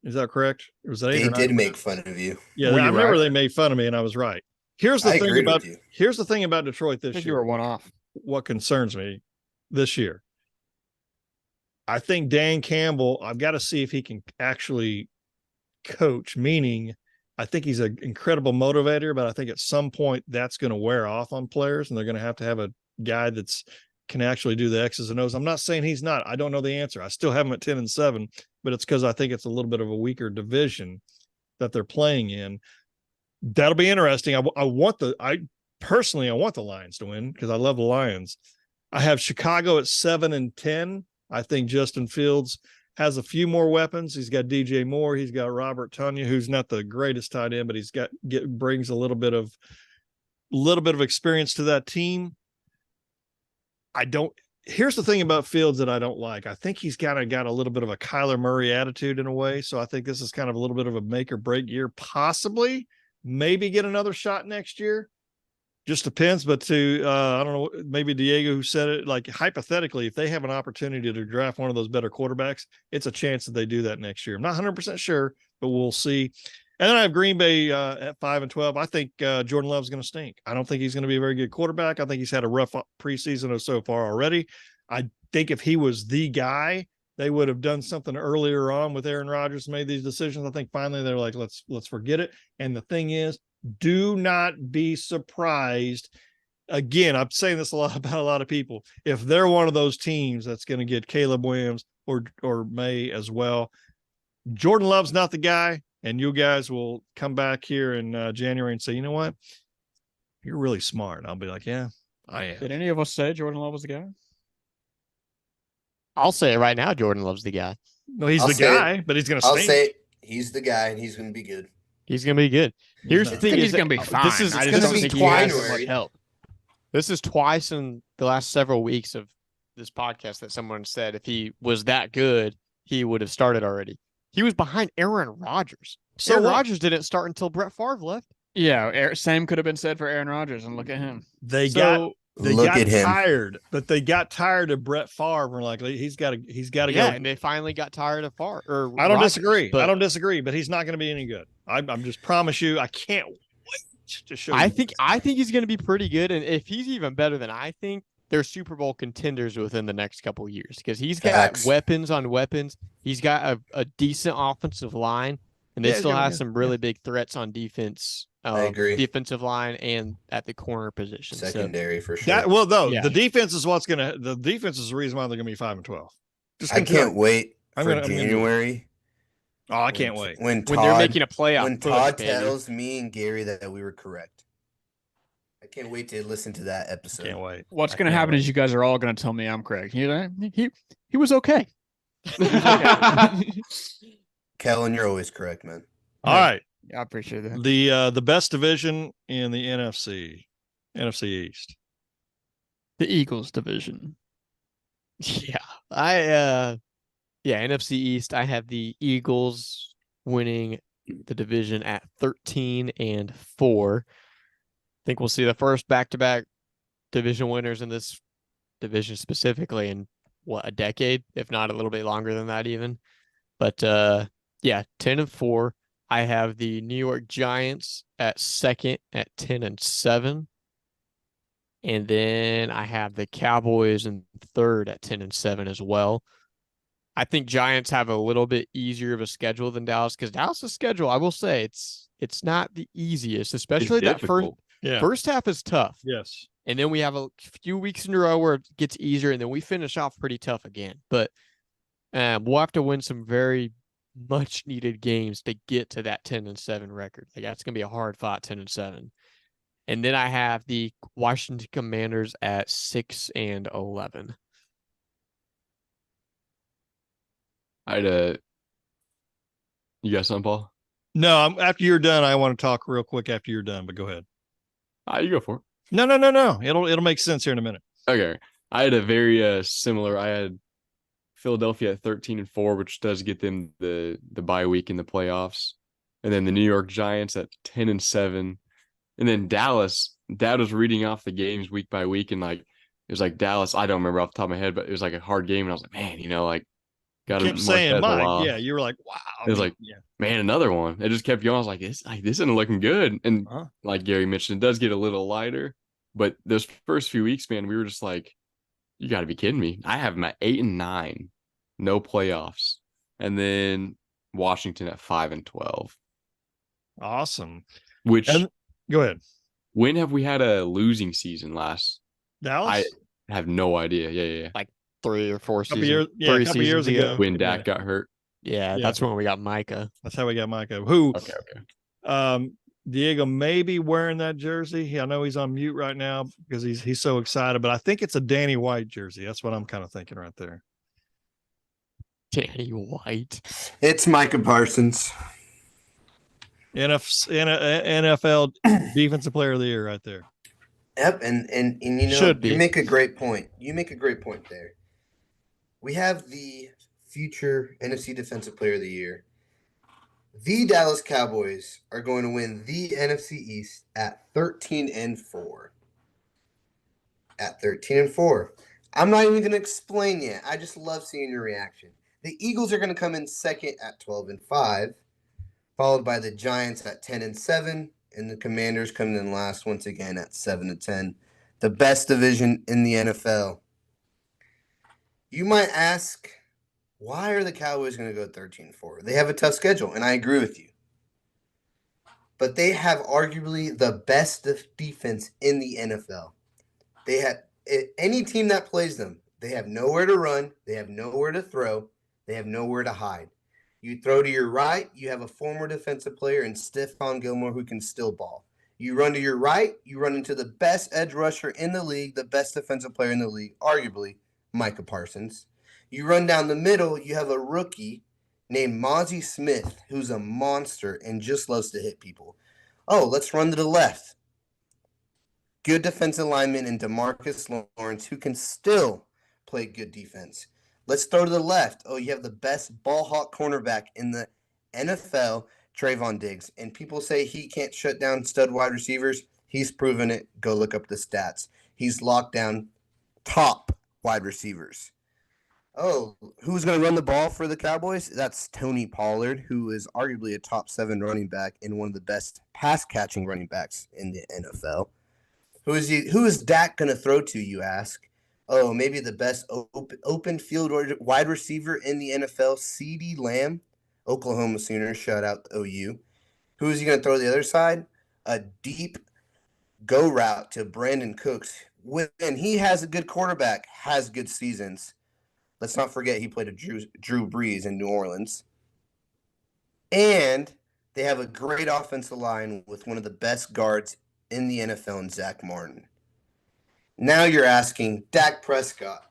Is that correct? Was that 8 or 9? They did make fun of you. Yeah, I remember they made fun of me, and I was right. Here's the thing about Detroit this year. You were one off. What concerns me this year, I think Dan Campbell, I've got to see if he can actually coach, meaning I think he's an incredible motivator, but I think at some point that's going to wear off on players, and they're going to have a guy that's can actually do the X's and O's. I'm not saying he's not. I don't know the answer. I still have him at 10 and 7, but it's because I think it's a little bit of a weaker division that they're playing in. That'll be interesting. I personally want the Lions to win because I love the Lions. I have Chicago at 7 and 10. I think Justin Fields has a few more weapons. He's got DJ Moore. He's got Robert Tonyan, who's not the greatest tight end, but he's brings a little bit of experience to that team. Here's the thing about Fields that I don't like. I think he's got a little bit of a Kyler Murray attitude in a way. So I think this is kind of a little bit of a make or break year, possibly, maybe get another shot next year. Just depends. But I don't know, maybe Diego who said it, like hypothetically, if they have an opportunity to draft one of those better quarterbacks, it's a chance that they do that next year. I'm not 100% sure, but we'll see. And then I have Green Bay at 5 and 12. I think Jordan Love's going to stink. I don't think he's going to be a very good quarterback. I think he's had a rough preseason so far already. I think if he was the guy, they would have done something earlier on with Aaron Rodgers, made these decisions. I think finally they're like, let's forget it. And the thing is, do not be surprised. Again, I'm saying this a lot about a lot of people. If they're one of those teams that's going to get Caleb Williams or May as well, Jordan Love's not the guy. And you guys will come back here in January and say, you know what? You're really smart. I'll be like, yeah, I am. Did any of us say Jordan Love was the guy? I'll say it right now. Jordan Love's the guy. No, he's the guy, but he's going to stink. I'll say he's the guy, and he's going to be good. He's going to be good. Here's the thing: he's going to be fine. This is I just don't think he has much help. This is twice in the last several weeks of this podcast that someone said if he was that good, he would have started already. He was behind Aaron Rodgers. So Aaron Rodgers didn't start until Brett Favre left. Yeah, same could have been said for Aaron Rodgers, and look at him. They got tired, but they got tired of Brett Favre. We're like, he's got to go. And they finally got tired of Favre. I don't disagree. I don't disagree, but he's not going to be any good. I'm just promise you, I can't wait to show you. I think he's going to be pretty good, and if he's even better than I think, they're Super Bowl contenders within the next couple of years because he's got weapons on weapons. He's got a decent offensive line, and they still have some really big threats on defense. I agree. Defensive line and at the corner position. Secondary for sure. The defense is the defense is the reason why they're going to be 5 and 12. I can't wait for January. Oh, I can't wait. When they're making a playoff. When Todd tells me and Gary that we were correct. I can't wait to listen to that episode. Can't wait. What's going to happen is you guys are all going to tell me I'm correct. He was okay. Kellen, you're always correct, man. All right. Yeah, I appreciate that. The best division in the NFC East. The Eagles division. Yeah, NFC East. I have the Eagles winning the division at 13-4. I think we'll see the first back-to-back division winners in this division specifically in a decade, if not a little bit longer than that even. But 10-4. I have the New York Giants at second at 10-7. And then I have the Cowboys in third at 10-7 as well. I think Giants have a little bit easier of a schedule than Dallas, because Dallas' schedule, I will say, it's not the easiest, especially that first half is tough. Yes. And then we have a few weeks in a row where it gets easier, and then we finish off pretty tough again. But we'll have to win some very much needed games to get to that 10-7 record. Like, that's going to be a hard fought 10-7. And then I have the Washington Commanders at 6-11. You got something, Paul? No, after you're done, I want to talk real quick after you're done, but go ahead. You go for it. No. It'll make sense here in a minute. Okay. I had a very similar. I had Philadelphia at 13-4, which does get them the bye week in the playoffs. And then the New York Giants at 10-7. And then Dallas, Dad was reading off the games week by week, and like it was like Dallas, I don't remember off the top of my head, but it was like a hard game, and I was like, man, got to kept saying Mike. Yeah, you were like, wow. It was man, another one. It just kept going. I was like, this isn't looking good. And like Gary mentioned, it does get a little lighter. But those first few weeks, man, we were just like, you got to be kidding me. I have them at 8-9, no playoffs. And then Washington at 5-12. Awesome. Go ahead. When have we had a losing season last? Dallas? I have no idea. Yeah. Like 3 or 4 seasons. A couple years ago. When Dak got hurt. Yeah, that's when we got Micah. That's how we got Micah. Who? Okay. Diego may be wearing that jersey. I know he's on mute right now because he's so excited, but I think it's a Danny White jersey. That's what I'm kind of thinking right there. Danny White. It's Micah Parsons. NFL Defensive Player of the Year right there. Yep, and you make a great point. You make a great point there. We have the future NFC Defensive Player of the Year. The Dallas Cowboys are going to win the NFC East at 13-4. At 13-4. I'm not even going to explain yet. I just love seeing your reaction. The Eagles are going to come in second at 12-5, followed by the Giants at 10-7, and the Commanders coming in last once again at 7-10. The best division in the NFL. You might ask, why are the Cowboys going to go 13-4? They have a tough schedule, and I agree with you. But they have arguably the best defense in the NFL. They have any team that plays them, they have nowhere to run, they have nowhere to throw, they have nowhere to hide. You throw to your right, you have a former defensive player in Stephon Gilmore who can still ball. You run to your right, you run into the best edge rusher in the league, the best defensive player in the league, arguably Micah Parsons. You run down the middle, you have a rookie named Mozzie Smith, who's a monster and just loves to hit people. Oh, let's run to the left. Good defensive lineman in DeMarcus Lawrence, who can still play good defense. Let's throw to the left. Oh, you have the best ball hawk cornerback in the NFL, Trayvon Diggs. And people say he can't shut down stud wide receivers. He's proven it. Go look up the stats. He's locked down top wide receivers. Oh, who's going to run the ball for the Cowboys? That's Tony Pollard, who is arguably a top 7 running back and one of the best pass-catching running backs in the NFL. Who is Dak going to throw to, you ask? Oh, maybe the best open field wide receiver in the NFL, CeeDee Lamb, Oklahoma Sooners, shout out OU. Who is he going to throw to the other side? A deep go route to Brandon Cooks. When he has a good quarterback, has good seasons. Let's not forget he played a Drew Brees in New Orleans. And they have a great offensive line with one of the best guards in the NFL in Zach Martin. Now you're asking Dak Prescott.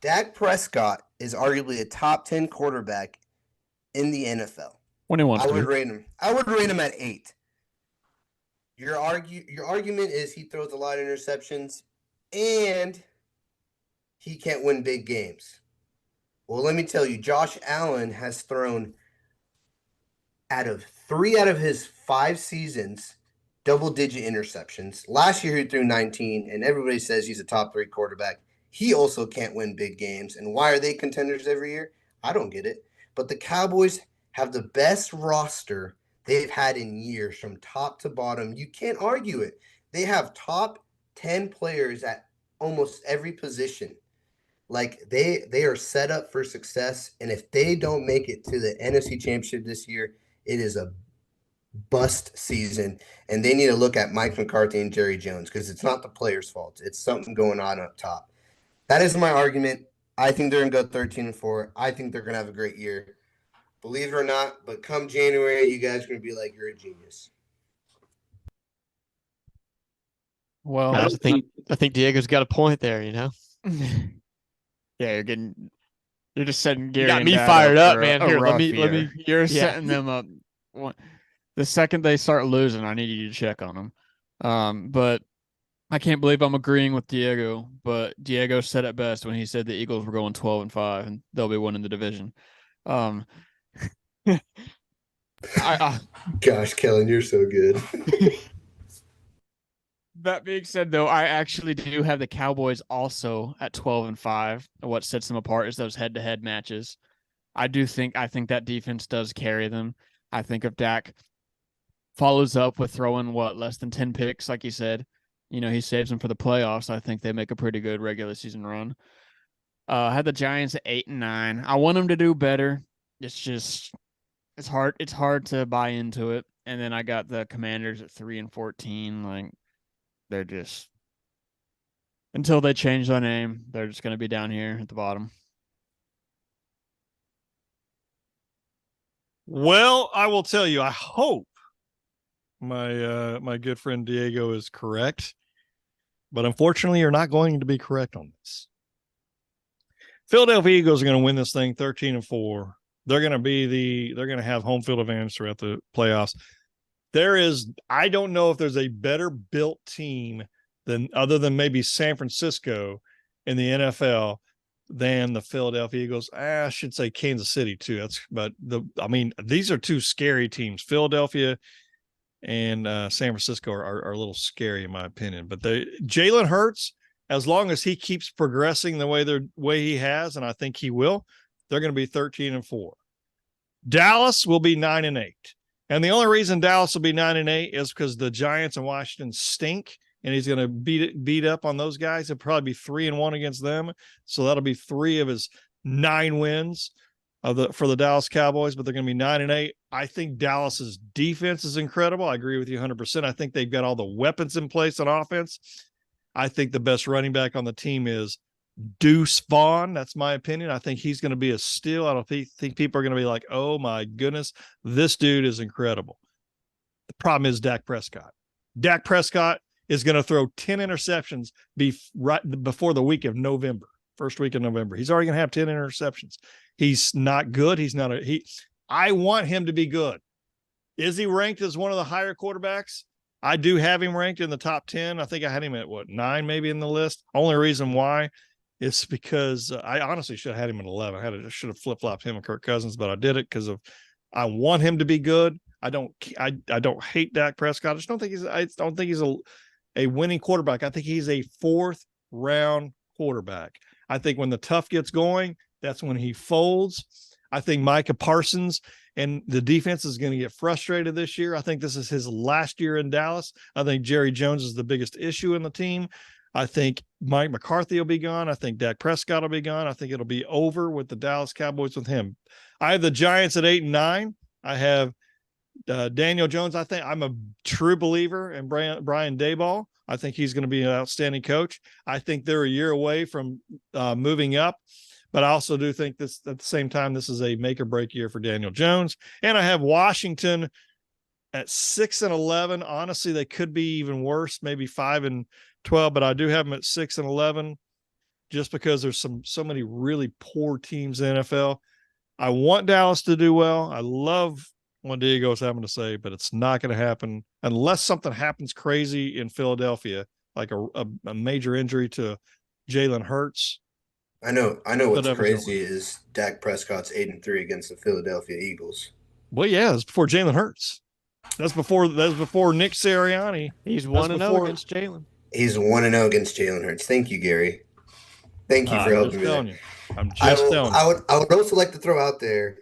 Dak Prescott is arguably a top 10 quarterback in the NFL. When he wants I to. would rate him at 8. Your argument is he throws a lot of interceptions, and he can't win big games. Well, let me tell you, Josh Allen has thrown out of 3 out of his 5 seasons double-digit interceptions. Last year he threw 19, and everybody says he's a top 3 quarterback. He also can't win big games. And why are they contenders every year? I don't get it. But the Cowboys have the best roster they've had in years from top to bottom. You can't argue it. They have top 10 players at almost every position. Like they are set up for success, and if they don't make it to the NFC Championship this year, it is a bust season, and they need to look at Mike McCarthy and Jerry Jones because it's not the players' fault. It's something going on up top. That is my argument. I think they're going to go 13-4. I think they're going to have a great year. Believe it or not, but come January, you guys are going to be like, you're a genius. Well, I think Diego's got a point there, Yeah, you're just setting Gary. You got and me Dad fired up, for man. a Here, let rough me. year. You're yeah. setting them up. The second they start losing, I need you to check on them. But I can't believe I'm agreeing with Diego. But Diego said it best when he said the Eagles were going 12-5 and they'll be winning the division. Gosh, Kellen, you're so good. That being said, though, I actually do have the Cowboys also at 12-5. What sets them apart is those head-to-head matches. I think that defense does carry them. I think if Dak follows up with throwing less than 10 picks, like you said, he saves them for the playoffs. I think they make a pretty good regular season run. I had the Giants at 8-9. I want them to do better. It's hard to buy into it. And then I got the Commanders at 3-14. Like, they're just, until they change their name, they're just going to be down here at the bottom. Well, I will tell you, I hope my good friend Diego is correct, but unfortunately, you're not going to be correct on this. Philadelphia Eagles are going to win this thing 13-4. They're going to have home field advantage throughout the playoffs. I don't know if there's a better built team other than maybe San Francisco in the NFL than the Philadelphia Eagles. I should say Kansas City too. These are two scary teams. Philadelphia and San Francisco are a little scary in my opinion. But Jalen Hurts, as long as he keeps progressing the way he has, and I think he will, they're going to be 13-4. Dallas will be 9-8. And the only reason Dallas will be 9-8 is because the Giants and Washington stink, and he's going to beat up on those guys. He'll probably be 3-1 against them. So that'll be 3 of his 9 wins for the Dallas Cowboys, but they're going to be 9-8. I think Dallas's defense is incredible. I agree with you 100%. I think they've got all the weapons in place on offense. I think the best running back on the team is Deuce Vaughn. That's my opinion. I think he's going to be a steal. I don't think people are going to be like, oh my goodness, this dude is incredible. The problem is Dak Prescott. Dak Prescott is going to throw 10 interceptions right before the week of November, first week of November. He's already going to have 10 interceptions. He's not good. I want him to be good. Is he ranked as one of the higher quarterbacks? I do have him ranked in the top 10. I think I had him at 9 maybe in the list. Only reason why is because I honestly should have had him at 11. I should have flip-flopped him and Kirk Cousins, but I did it because I want him to be good. I don't hate Dak Prescott. I don't think he's a winning quarterback. I think he's a 4th round quarterback. I think when the tough gets going, that's when he folds. I think Micah Parsons and the defense is going to get frustrated this year. I think this is his last year in Dallas. I think Jerry Jones is the biggest issue in the team. I think Mike McCarthy will be gone. I think Dak Prescott will be gone. I think it'll be over with the Dallas Cowboys with him. I have the Giants at 8-9. I have Daniel Jones. I think I'm a true believer in Brian Daboll. I think he's going to be an outstanding coach. I think they're a year away from moving up. But I also do think this at the same time, this is a make or break year for Daniel Jones. And I have Washington at 6-11. Honestly, they could be even worse, maybe 5-12, but I do have them at 6-11 just because there's so many really poor teams in the NFL. I want Dallas to do well. I love what Diego's having to say, but it's not going to happen unless something happens crazy in Philadelphia. like a major injury to Jalen Hurts. I know what's Philadelphia's gonna crazy is Dak Prescott's 8-3 against the Philadelphia Eagles. Well, yeah, it's before Jalen Hurts. That's before Nick Sirianni. He's 1-0 against Jalen. He's 1-0 against Jalen Hurts. Thank you, Gary. Thank you for helping me there. I'm just telling you. I would also like to throw out there,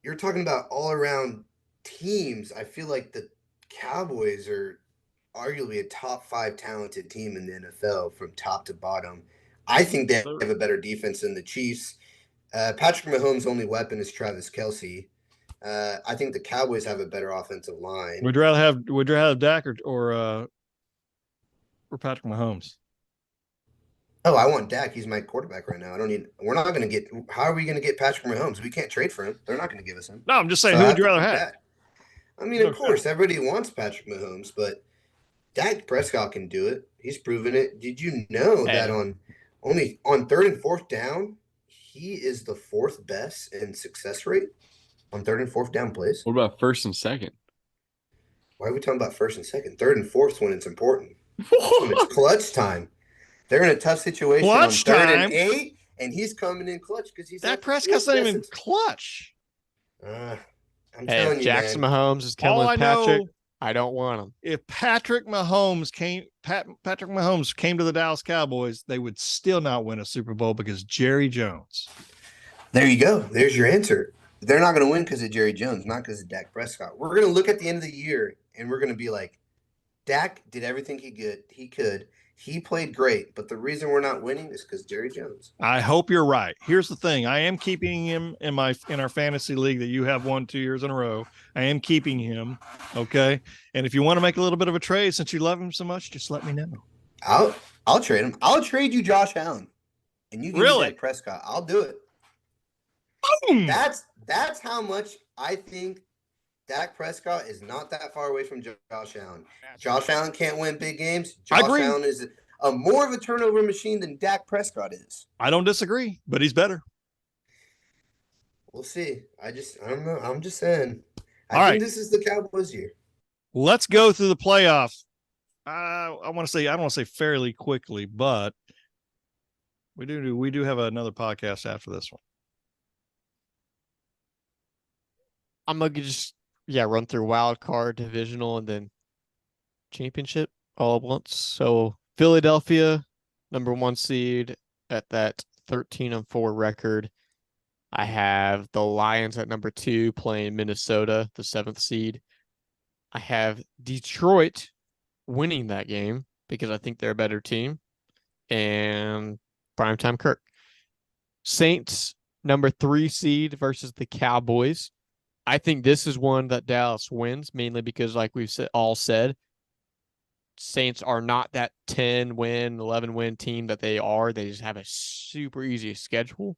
you're talking about all-around teams. I feel like the Cowboys are arguably a top 5 talented team in the NFL from top to bottom. I think they have a better defense than the Chiefs. Patrick Mahomes' only weapon is Travis Kelce. I think the Cowboys have a better offensive line. Would you rather have Dak or Patrick Mahomes? Oh, I want Dak. He's my quarterback right now. We're not going to get. How are we going to get Patrick Mahomes? We can't trade for him. They're not going to give us him. No, I'm just saying, who would you rather have? Dak. I mean, of course, everybody wants Patrick Mahomes, but Dak Prescott can do it. He's proven it. Did you know that on 3rd and 4th down, he is the 4th best in success rate on 3rd and 4th down plays? What about 1st and 2nd? Why are we talking about 1st and 2nd? 3rd and 4th when it's important. When it's clutch time. They're in a tough situation clutch on 3rd time. and 8, and he's coming in clutch because he's Dak Prescott's not even clutch. I'm telling you, Jackson man. Mahomes is killing Patrick. I don't want him. If Patrick Mahomes came to the Dallas Cowboys, they would still not win a Super Bowl because Jerry Jones. There you go. There's your answer. They're not going to win because of Jerry Jones, not because of Dak Prescott. We're going to look at the end of the year, and we're going to be like, Dak did everything he could. He played great, but the reason we're not winning is because Jerry Jones. I hope you're right. Here's the thing: I am keeping him in our fantasy league that you have won 2 years in a row. I am keeping him, okay. And if you want to make a little bit of a trade, since you love him so much, just let me know. I'll trade him. I'll trade you Josh Allen, and you give me Dak Prescott. I'll do it. Boom. That's how much I think. Dak Prescott is not that far away from Josh Allen. Josh Allen can't win big games. Josh Allen is more of a turnover machine than Dak Prescott is. I don't disagree, but he's better. We'll see. I don't know. I'm just saying. I think this is the Cowboys' year. Let's go through the playoffs. I don't want to say fairly quickly, but we do have another podcast after this one. I'm gonna just run through wild card, divisional, and then championship all at once. So Philadelphia, number 1 seed at that 13-4 record. I have the Lions at number 2 playing Minnesota, the 7th seed. I have Detroit winning that game because I think they're a better team. And primetime Kirk. Saints, number 3 seed versus the Cowboys. I think this is one that Dallas wins, mainly because, like we've all said, Saints are not that 10-win, 11-win team that they are. They just have a super easy schedule.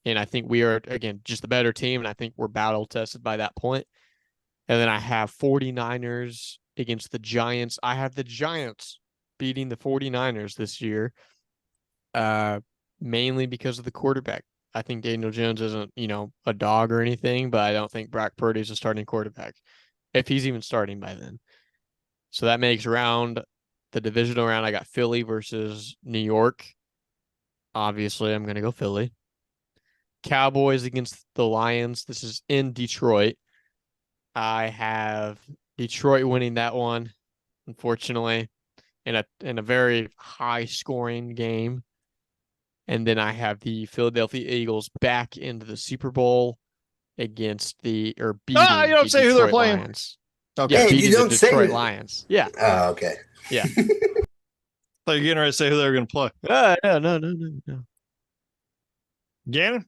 And I think we are, again, just the better team, and I think we're battle-tested by that point. And then I have 49ers against the Giants. I have the Giants beating the 49ers this year, mainly because of the quarterback. I think Daniel Jones isn't, a dog or anything, but I don't think Brock Purdy is a starting quarterback, if he's even starting by then. So that makes the divisional round. I got Philly versus New York. Obviously, I'm going to go Philly. Cowboys against the Lions. This is in Detroit. I have Detroit winning that one, unfortunately, in a very high-scoring game. And then I have the Philadelphia Eagles back into the Super Bowl against beating you don't say who they're playing. Lions. Okay. Yeah, beating you don't the say Detroit who. Lions. Yeah. Oh, okay. Yeah. So you're getting ready to say who they're going to play. No. Gannon?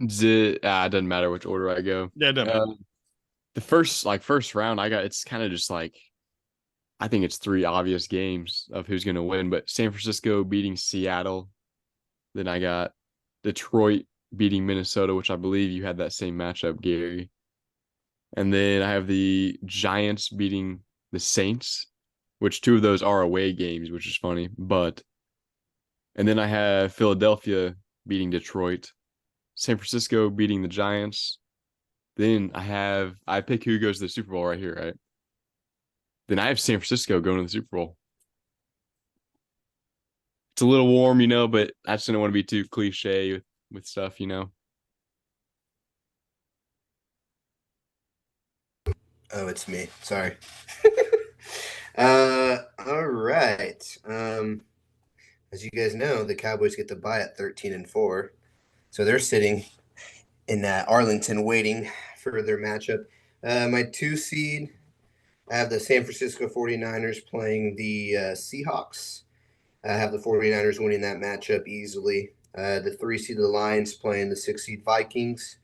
It doesn't matter which order I go. Yeah, it doesn't matter. The first round, it's kind of just like, I think it's 3 obvious games of who's going to win, but San Francisco beating Seattle. Then I got Detroit beating Minnesota, which I believe you had that same matchup, Gary. And then I have the Giants beating the Saints, which 2 of those are away games, which is funny. And then I have Philadelphia beating Detroit, San Francisco beating the Giants. Then I pick who goes to the Super Bowl right here, right? then I have San Francisco going to the Super Bowl. It's a little warm, but I just don't want to be too cliche with stuff, Oh, it's me. Sorry. All right. As you guys know, the Cowboys get the bye at 13-4, so they're sitting in Arlington waiting for their matchup. My 2 seed, I have the San Francisco 49ers playing the Seahawks. I have the 49ers winning that matchup easily. The 3 seed, the Lions playing the 6 seed Vikings.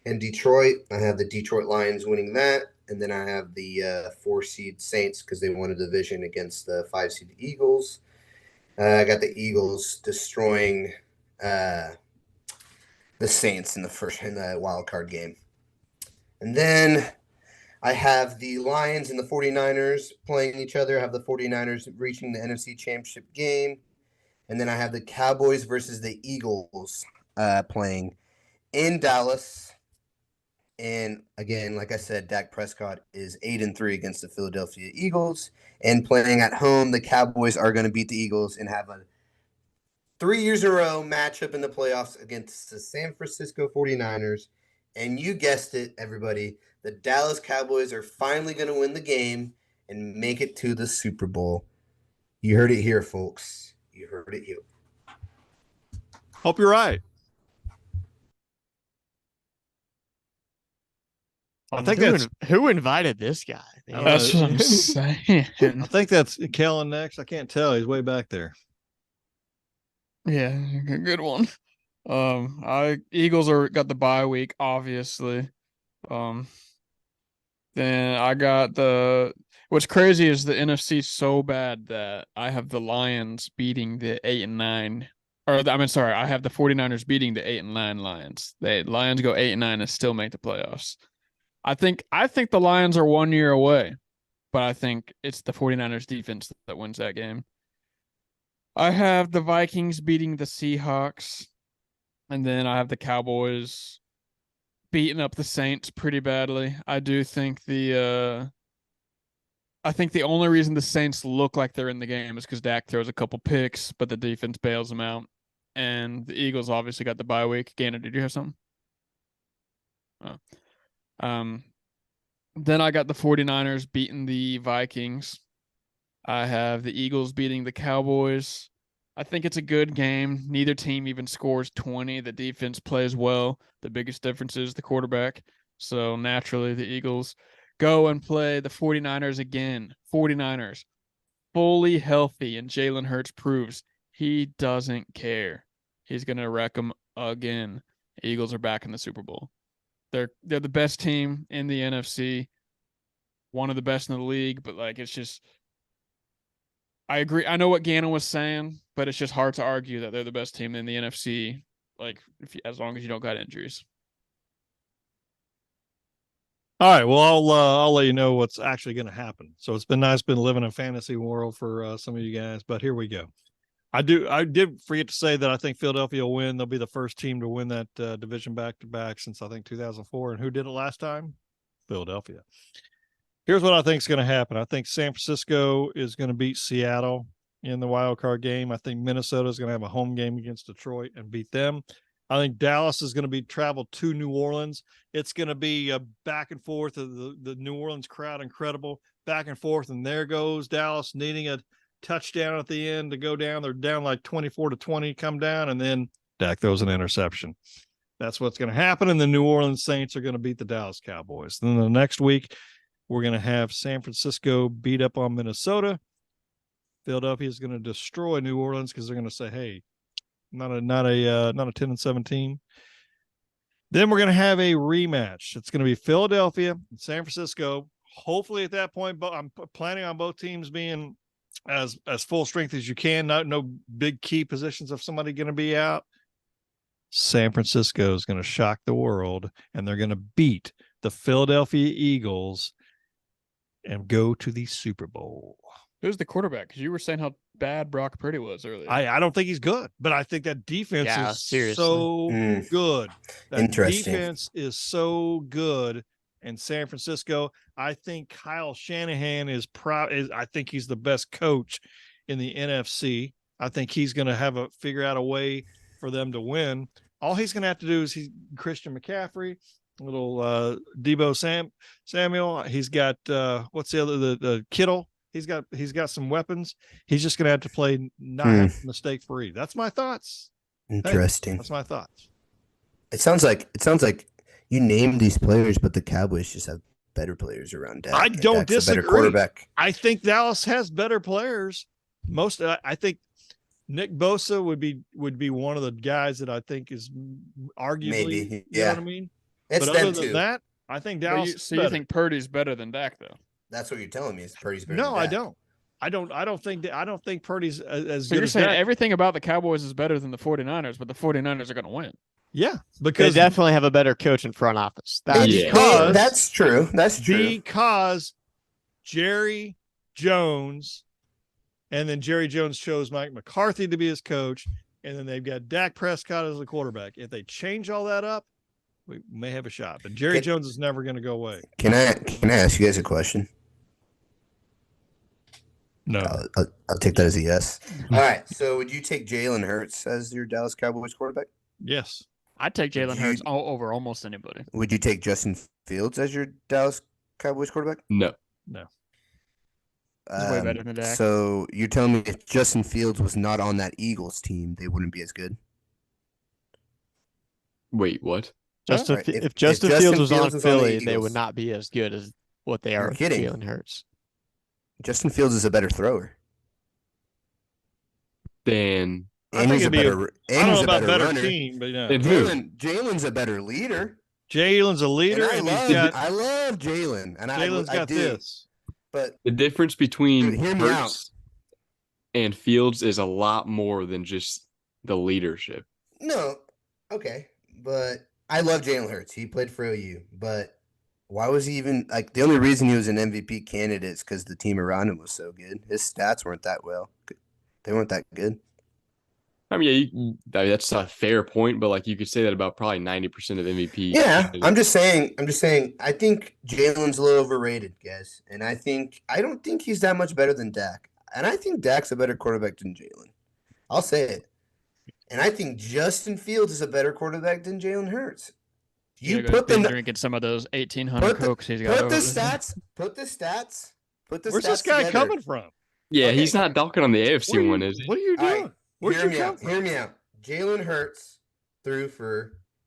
And Detroit, I have the Detroit Lions winning that. And then I have the 4 seed Saints because they won a division against the 5 seed Eagles. I got the Eagles destroying the Saints in the wild card game. And then I have the Lions and the 49ers playing each other. I have the 49ers reaching the NFC Championship game. And then I have the Cowboys versus the Eagles playing in Dallas. And again, like I said, Dak Prescott is 8-3 against the Philadelphia Eagles. And playing at home, the Cowboys are going to beat the Eagles and have a 3 years in a row matchup in the playoffs against the San Francisco 49ers. And you guessed it, everybody. The Dallas Cowboys are finally going to win the game and make it to the Super Bowl. You heard it here, folks. You heard it here. Hope you're right. I think who invited this guy? That's what I'm saying. I think that's Kellen next. I can't tell. He's way back there. Yeah, good one. Eagles got the bye week, obviously. Then I got what's crazy is the NFC so bad that I have the Lions beating the 8-9. I have the 49ers beating the 8-9 Lions. The Lions go 8-9 and still make the playoffs. I think the Lions are 1 year away, but I think it's the 49ers defense that wins that game. I have the Vikings beating the Seahawks, and then I have the Cowboys beating up the Saints pretty badly. I do think the only reason the Saints look like they're in the game is because Dak throws a couple picks, but the defense bails them out. And the Eagles obviously got the bye week. Gannon, did you have something? Oh. Then I got the 49ers beating the Vikings. I have the Eagles beating the Cowboys. I think it's a good game. Neither team even scores 20. The defense plays well. The biggest difference is the quarterback. So naturally, the Eagles go and play the 49ers again. 49ers, fully healthy, and Jalen Hurts proves he doesn't care. He's going to wreck them again. Eagles are back in the Super Bowl. They're the best team in the NFC, one of the best in the league, but it's just I agree. I know what Gannon was saying, but it's just hard to argue that they're the best team in the NFC, as long as you don't got injuries. All right. Well, I'll let you know what's actually going to happen. So it's been living in a fantasy world for some of you guys, but here we go. I did forget to say that I think Philadelphia will win. They'll be the first team to win that division back-to-back since I think 2004. And who did it last time? Philadelphia. Here's what I think is going to happen. I think San Francisco is going to beat Seattle in the wild card game. I think Minnesota is going to have a home game against Detroit and beat them. I think Dallas is going to travel to New Orleans. It's going to be a back and forth of the New Orleans crowd, incredible back and forth. And there goes Dallas needing a touchdown at the end to go down. They're down 24-20, come down, and then Dak throws an interception. That's what's going to happen. And the New Orleans Saints are going to beat the Dallas Cowboys. Then the next week, we're going to have San Francisco beat up on Minnesota. Philadelphia is going to destroy New Orleans because they're going to say, "Hey, not a 10-7 team." Then we're going to have a rematch. It's going to be Philadelphia and San Francisco. Hopefully, at that point, I'm planning on both teams being as full strength as you can. No big key positions of somebody going to be out. San Francisco is going to shock the world, and they're going to beat the Philadelphia Eagles and go to the Super Bowl. Who's the quarterback? Because you were saying how bad Brock Purdy was earlier. I don't think he's good, but I think that defense is so good. That Interesting. defense is so good, and San Francisco. I think Kyle Shanahan I think he's the best coach in the NFC. I think he's going to figure out a way for them to win. All he's going to have to do is Christian McCaffrey, little Debo Samuel. He's got what's the other the Kittle. He's got some weapons. He's just going to have to play not mistake free. That's my thoughts. Interesting. Hey, that's my thoughts. It sounds like you named these players, but the Cowboys just have better players around Dak. I don't disagree. Better quarterback. I think Dallas has better players. I think Nick Bosa would be one of the guys that I think is arguably. Maybe, you know what I mean? It's but them other than too. that, I think Dallas. You think Purdy's better than Dak though? That's what you're telling me. Is Purdy's better? No, than I Dak. don't. I don't think Purdy's as So good you're as saying Dak. everything about the Cowboys is better than the 49ers, but the 49ers are going to win. Yeah, They because definitely have a better coach in front office. That's true. That's true. Because Jerry Jones, and then Jerry Jones chose Mike McCarthy to be his coach, and then they've got Dak Prescott as the quarterback. If they change all that up, we may have a shot. But Jerry Jones is never going to go away. Can I ask you guys a question? No. I'll take that as a yes. All right. So would you take Jalen Hurts as your Dallas Cowboys quarterback? Yes. I'd take Jalen Hurts over almost anybody. Would you take Justin Fields as your Dallas Cowboys quarterback? No. He's way better than Dak. So you're telling me if Justin Fields was not on that Eagles team, they wouldn't be as good? Wait, what? If Justin Fields was on Philly, they would not be as good as what they are with Jalen Hurts. Justin Fields is a better thrower. Dan. I think it'd be I don't know about better runner. Team, but yeah. Jalen's a better leader. Jalen's a leader, and I love Jalen, and Jalen's got this. But the difference between Hurts and Fields is a lot more than just the leadership. No, okay, but I love Jalen Hurts. He played for OU, but why was he even like the only reason he was an MVP candidate is because the team around him was so good. His stats weren't that well; they weren't that good. I mean, that's a fair point, but like you could say that about probably 90% of MVP. Yeah, I'm just saying. I think Jalen's a little overrated, guys, and I don't think he's that much better than Dak, and I think Dak's a better quarterback than Jalen. I'll say it, and I think Justin Fields is a better quarterback than Jalen Hurts. You put them drinking some of those 1,800 Cokes he's got. Put the stats. Where's this guy coming from? Yeah, he's not talking on the AFC one, is he? What are you doing? Hear me out. Jalen Hurts threw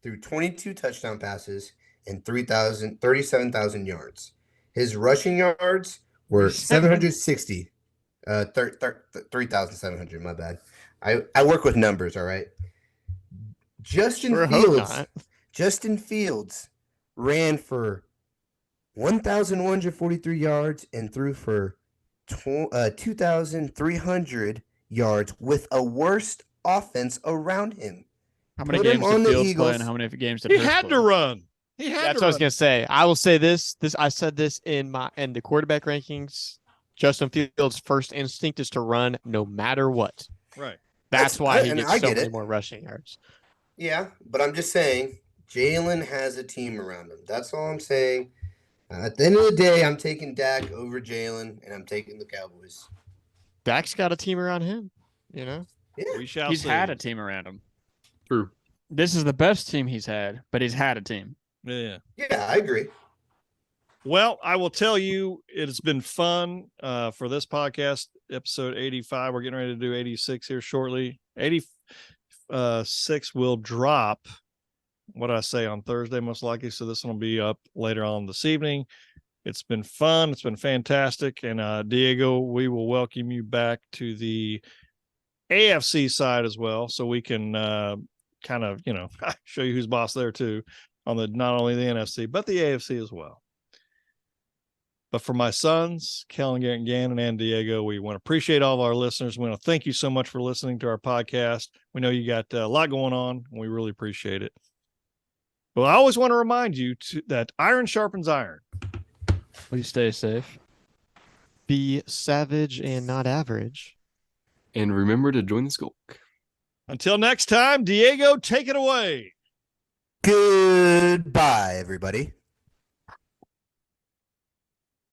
22 touchdown passes and 37,000 yards. His rushing yards were 760. 3,700, my bad. I work with numbers, all right? Justin Fields ran for 1,143 yards and threw for 2,300 yards with a worst offense around him. How many games did Fields play and how many games did he had to run? That's what I was gonna say. I will say this. I said this in the quarterback rankings. Justin Fields' first instinct is to run no matter what. Right. That's why he gets so many more rushing yards. Yeah, but I'm just saying Jalen has a team around him. That's all I'm saying. At the end of the day, I'm taking Dak over Jalen, and I'm taking the Cowboys. Dak's got a team around him, you know? Yeah. He's had a team around him. True. This is the best team he's had, but he's had a team. Yeah. Yeah, I agree. Well, I will tell you, it's been fun for this podcast, episode 85. We're getting ready to do 86 here shortly. 86 will drop, what did I say, on Thursday, most likely. So this one will be up later on this evening. It's been fun. It's been fantastic. And Diego, we will welcome you back to the AFC side as well. So we can kind of, show you who's boss there too, on the not only the NFC, but the AFC as well. But for my sons, Kellen, Gannon, and Diego, we want to appreciate all of our listeners. We want to thank you so much for listening to our podcast. We know you got a lot going on, and we really appreciate it. But I always want to remind you that iron sharpens iron. Please stay safe. Be savage and not average. And remember to join the Skulk. Until next time, Diego, take it away. Goodbye, everybody.